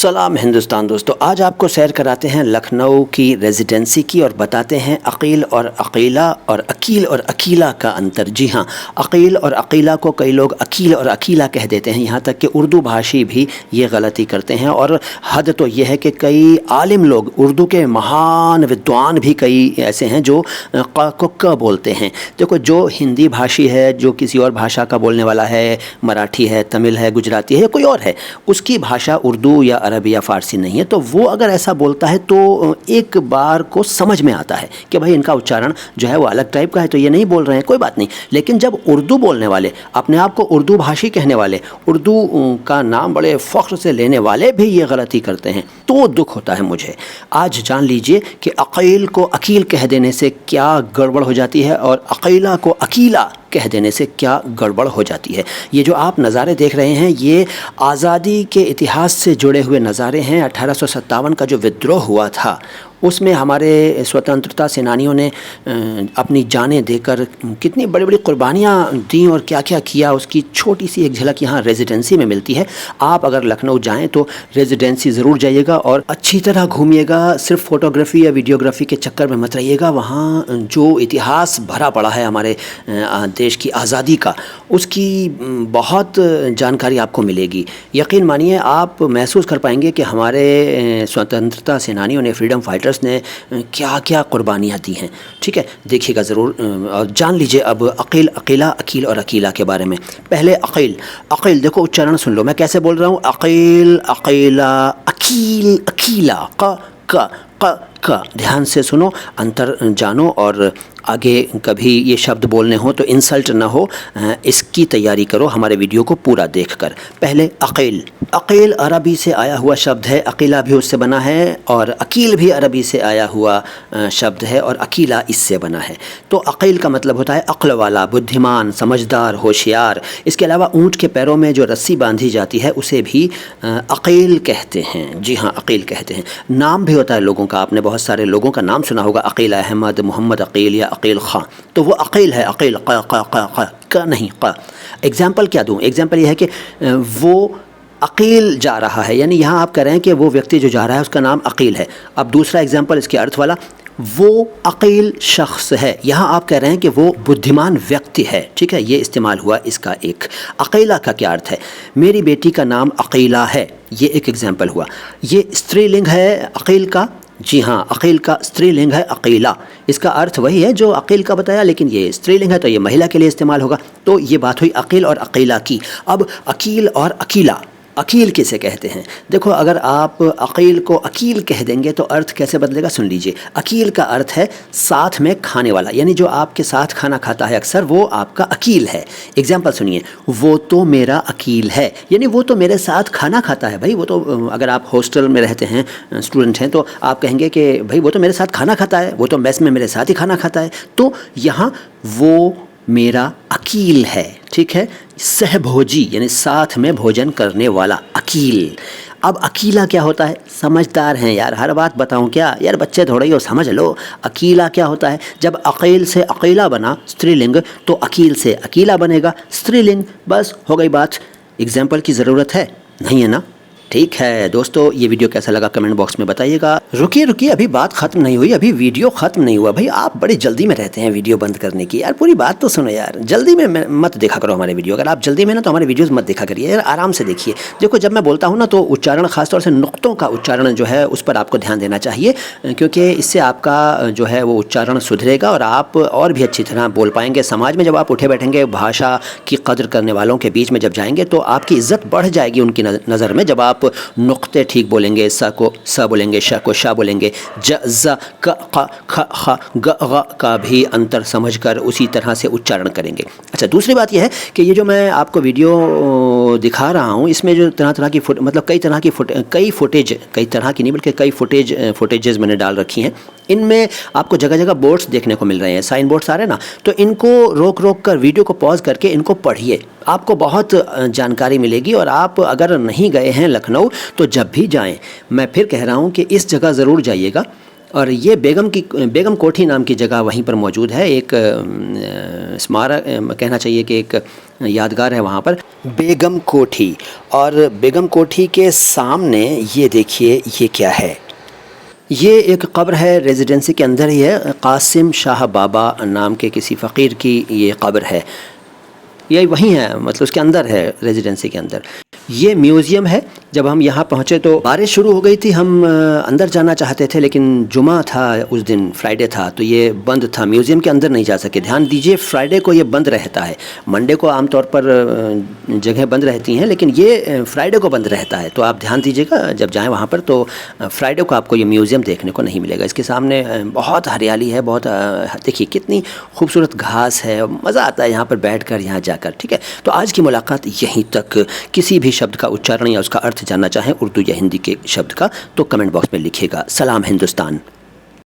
सलाम हिंदुस्तान दोस्तों, आज आपको सैर कराते हैं लखनऊ की रेजिडेंसी की और बताते हैं अकील और अकीला और अकील और अकीला का अंतर। जी हाँ, अकील और अकीला को कई लोग अकील और अकीला कह देते हैं, यहाँ तक कि उर्दू भाषी भी ये गलती करते हैं। और हद तो ये है कि कई आलिम लोग, उर्दू के महान विद्वान भी कई ऐसे हैं जो क बोलते हैं। देखो, जो हिंदी भाषी है, जो किसी और भाषा का बोलने वाला है, मराठी है, तमिल है, गुजराती है, कोई और है, उसकी भाषा उर्दू या अरबी या फ़ारसी नहीं है, तो वो अगर ऐसा बोलता है तो एक बार को समझ में आता है कि भाई इनका उच्चारण जो है वो अलग टाइप का है, तो ये नहीं बोल रहे हैं, कोई बात नहीं। लेकिन जब उर्दू बोलने वाले, अपने आप को उर्दू भाषी कहने वाले, उर्दू का नाम बड़े फ़ख्र से लेने वाले भी ये गलती करते हैं, तो दुख होता है मुझे। आज जान लीजिए कि अकील को अकील कह देने से क्या गड़बड़ हो जाती है और अकीला को अकीला कह देने से क्या गड़बड़ हो जाती है। ये जो आप नज़ारे देख रहे हैं, ये आज़ादी के इतिहास से जुड़े हुए नज़ारे हैं। 1857 का जो विद्रोह हुआ था, उसमें हमारे स्वतंत्रता सेनानियों ने अपनी जानें देकर कितनी बड़ी बड़ी कुर्बानियाँ दी और क्या क्या किया, उसकी छोटी सी एक झलक यहाँ रेजिडेंसी में मिलती है। आप अगर लखनऊ जाएं तो रेजिडेंसी ज़रूर जाइएगा और अच्छी तरह घूमिएगा, सिर्फ फ़ोटोग्राफ़ी या वीडियोग्राफ़ी के चक्कर में मत रहिएगा। वहाँ जो इतिहास भरा पड़ा है हमारे देश की आज़ादी का, उसकी बहुत जानकारी आपको मिलेगी। यकीन मानिए, आप महसूस कर पाएंगे कि हमारे स्वतंत्रता सेनानियों ने, फ्रीडम फाइटर्स ने क्या क्या कुर्बानियाँ दी हैं। ठीक है, देखिएगा ज़रूर और जान लीजिए अब अकील, अकीला, अकील और अकीला के बारे में। पहले अकील, अकील देखो उच्चारण सुन लो, मैं कैसे बोल रहा हूँ। अकील, अकीला, अकील, अकीला, क ध्यान से सुनो, अंतर जानो और आगे कभी ये शब्द बोलने हो तो इंसल्ट ना हो, इसकी तैयारी करो हमारे वीडियो को पूरा देखकर। पहले अकील, अकील अरबी से आया हुआ शब्द है, अकीला भी उससे बना है और अकील भी अरबी से आया हुआ शब्द है और अकीला इससे बना है। तो अकील का मतलब होता है अक्ल वाला, बुद्धिमान, समझदार, होशियार। इसके अलावा ऊँट के पैरों में जो रस्सी बांधी जाती है उसे भी अकील कहते हैं। जी हाँ, अकील कहते हैं। नाम भी होता है लोगों का, आपने बहुत सारे लोगों का नाम सुना होगा, अकील अहमद, मोहम्मद अकील या अकील खां, तो वो अकील है। अकील क नहीं, क। एग्जाम्पल क्या दूँ? एग्जाम्पल ये है कि वो अकील जा रहा है, यानी यहाँ आप कह रहे हैं कि वो व्यक्ति जो जा रहा है उसका नाम अकील है। अब दूसरा एग्जाम्पल इसके अर्थ वाला, वो अकील शख्स है, यहाँ आप कह रहे हैं कि वो बुद्धिमान व्यक्ति है। ठीक है, ये इस्तेमाल हुआ इसका एक। अकीला का क्या अर्थ है? मेरी बेटी का नाम अकीला है, ये एक एग्जाम्पल हुआ। ये स्त्रीलिंग है अकील का। जी हाँ, अकील का स्त्रीलिंग है अकीला। इसका अर्थ वही है जो अकील का बताया, लेकिन ये स्त्रीलिंग है तो ये महिला के लिए इस्तेमाल होगा। तो ये बात हुई अकील और अकीला की। अब अकील और अकीला, अकील किसे कहते हैं? देखो, अगर आप अकील को अकील कह देंगे तो अर्थ कैसे बदलेगा, सुन लीजिए। अकील का अर्थ है साथ में खाने वाला, यानी जो आपके साथ खाना खाता है अक्सर, वो आपका अकील है। एग्जाम्पल सुनिए, वो तो मेरा अकील है, यानी वो तो मेरे साथ खाना खाता है। भाई वो तो, अगर आप हॉस्टल में रहते हैं, स्टूडेंट हैं, तो आप कहेंगे कि भाई वो तो मेरे साथ खाना खाता है, वो तो मेस में मेरे साथ ही खाना खाता है। तो यहाँ वो मेरा अकील है। ठीक है, सहभोजी यानी साथ में भोजन करने वाला, अकील। अब अकीला क्या होता है? समझदार हैं यार, हर बात बताऊं क्या यार, बच्चे थोड़ा ही हो, समझ लो। अकीला क्या होता है? जब अकील से अकीला बना स्त्रीलिंग, तो अकील से अकीला बनेगा स्त्रीलिंग। बस हो गई बात। एग्जाम्पल की ज़रूरत है नहीं है ना? ठीक है दोस्तों, ये वीडियो कैसा लगा कमेंट बॉक्स में बताइएगा। रुकिए, अभी बात ख़त्म नहीं हुई, अभी वीडियो ख़त्म नहीं हुआ। भाई आप बड़ी जल्दी में रहते हैं वीडियो बंद करने की, यार पूरी बात तो सुनो यार। जल्दी में मत देखा करो हमारे वीडियो, अगर आप जल्दी में ना तो हमारे वीडियोज़ मत देखा करिए यार, आराम से देखिए। देखो, जब मैं बोलता हूँ ना तो उच्चारण, ख़ासतौर से नुक्तों का उच्चारण जो है उस पर आपको ध्यान देना चाहिए, क्योंकि इससे आपका जो है वो उच्चारण सुधरेगा और आप और भी अच्छी तरह बोल पाएंगे। समाज में जब आप उठे बैठेंगे, भाषा की कदर करने वालों के बीच में जब जाएंगे, तो आपकी इज़्ज़त बढ़ जाएगी उनकी नज़र में। जब आप नुक्ते ठीक बोलेंगे, स को स बोलेंगे, श को श बोलेंगे, ज ज़ क ख ख ख ग ग का भी अंतर समझकर उसी तरह से उच्चारण करेंगे। अच्छा, दूसरी बात यह है कि ये जो मैं आपको वीडियो दिखा रहा हूँ, इसमें जो तरह तरह की मतलब कई तरह की नहीं बल्कि कई फुटेजेस मैंने डाल रखी हैं। इनमें आपको जगह जगह बोर्ड्स देखने को मिल रहे हैं, साइन बोर्ड्स आ रहे हैं ना, तो इनको रोक कर वीडियो को पॉज करके इनको पढ़िए, आपको बहुत जानकारी मिलेगी। और आप अगर नहीं गए हैं लखनऊ तो जब भी जाएं, मैं फिर कह रहा हूं कि इस जगह ज़रूर जाइएगा। और ये बेगम कोठी नाम की जगह वहीं पर मौजूद है। एक स्मारक कहना चाहिए कि एक यादगार है वहाँ पर, बेगम कोठी। और बेगम कोठी के सामने ये देखिए ये क्या है, ये एक कब्र है, रेजिडेंसी के अंदर ही है। कासिम शाह बाबा नाम के किसी फ़कीर की ये कब्र है, ये वहीं है, मतलब उसके अंदर है, रेजिडेंसी के अंदर। ये म्यूज़ियम है। जब हम यहाँ पहुँचे तो बारिश शुरू हो गई थी, हम अंदर जाना चाहते थे लेकिन जुमा था उस दिन, फ्राइडे था, तो ये बंद था, म्यूज़ियम के अंदर नहीं जा सके। ध्यान दीजिए, फ्राइडे को ये बंद रहता है, मंडे को आमतौर पर जगह बंद रहती हैं, लेकिन ये फ्राइडे को बंद रहता है। तो आप ध्यान दीजिएगा जब जाएँ वहाँ पर, तो फ्राइडे को आपको ये म्यूज़ियम देखने को नहीं मिलेगा। इसके सामने बहुत हरियाली है, बहुत देखिए कितनी खूबसूरत घास है, मज़ा आता है यहाँ पर बैठ कर, यहाँ जाकर। ठीक है, तो आज की मुलाकात यहीं तक। किसी भी शब्द का उच्चारण या उसका अर्थ जानना चाहें, उर्दू या हिंदी के शब्द का, तो कमेंट बॉक्स में लिखिएगा। सलाम हिंदुस्तान।